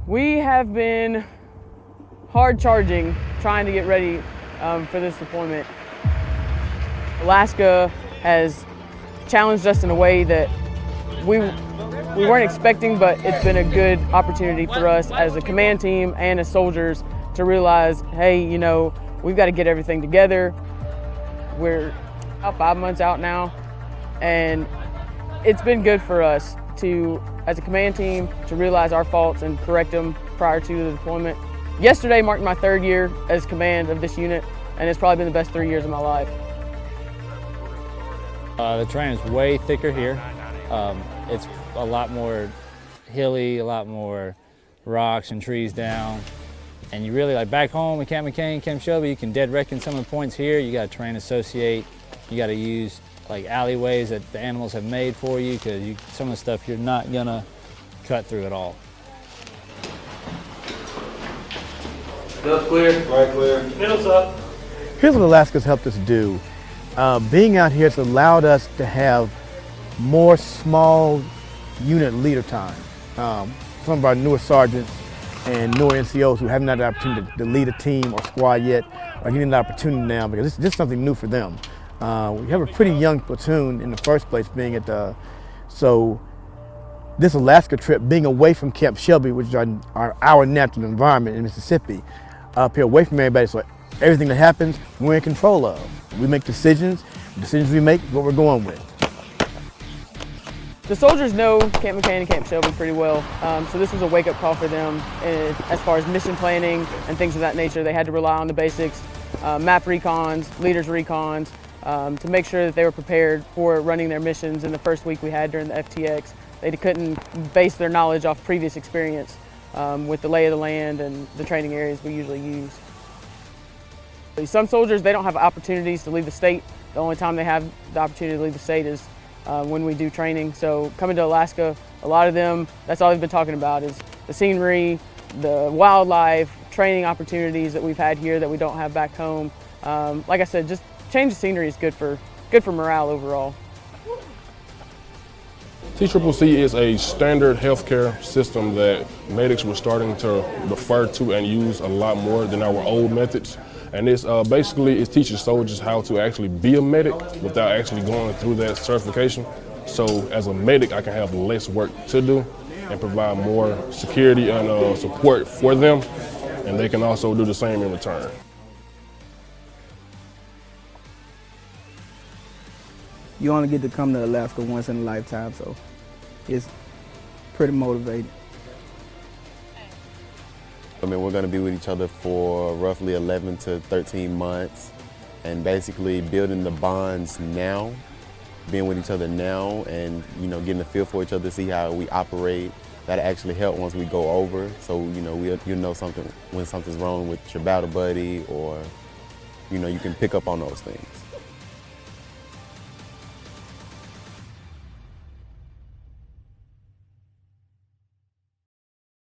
We have been hard charging, trying to get ready for this deployment. Alaska has challenged us in a way that we weren't expecting, but it's been a good opportunity for us as a command team and as soldiers to realize, hey, you know, we've got to get everything together. We're about 5 months out now, and it's been good for us to, as a command team, to realize our faults and correct them prior to the deployment. Yesterday marked my 3rd year as command of this unit, and it's probably been the best 3 years of my life. The terrain is way thicker here. It's a lot more hilly, a lot more rocks and trees down. And you really, like back home in Camp McCain, Camp Shelby, you can dead reckon some of the points here. You got to terrain associate. You got to use like alleyways that the animals have made for you, because some of the stuff you're not gonna cut through at all. Stuff's clear. Right clear. Middle's up. Here's what Alaska's helped us do. Being out here has allowed us to have more small unit leader time. Some of our newer sergeants and newer NCOs who haven't had the opportunity to lead a team or squad yet are getting the opportunity now, because it's just something new for them. We have a pretty young platoon in the first place, being at so this Alaska trip, being away from Camp Shelby, which is our natural environment in Mississippi, up here away from everybody, so everything that happens, we're in control of. We make decisions. The decisions we make is what we're going with. The soldiers know Camp McCain and Camp Shelby pretty well, so this was a wake-up call for them as far as mission planning and things of that nature. They had to rely on the basics, map recons, leaders recons, to make sure that they were prepared for running their missions in the first week we had during the FTX. They couldn't base their knowledge off previous experience with the lay of the land and the training areas we usually use. Some soldiers, they don't have opportunities to leave the state. The only time they have the opportunity to leave the state is when we do training. So coming to Alaska, a lot of them, that's all they've been talking about is the scenery, the wildlife, training opportunities that we've had here that we don't have back home. Like I said, just change of scenery is good for morale overall. TCCC is a standard healthcare system that medics were starting to refer to and use a lot more than our old methods. And it's basically it teaches soldiers how to actually be a medic without actually going through that certification. So as a medic, I can have less work to do and provide more security and support for them, and they can also do the same in return. You only get to come to Alaska once in a lifetime, so it's pretty motivating. I mean, we're going to be with each other for roughly 11 to 13 months, and basically building the bonds now, being with each other now, and getting a feel for each other, see how we operate. That actually help once we go over. So you know something when something's wrong with your battle buddy, or you can pick up on those things.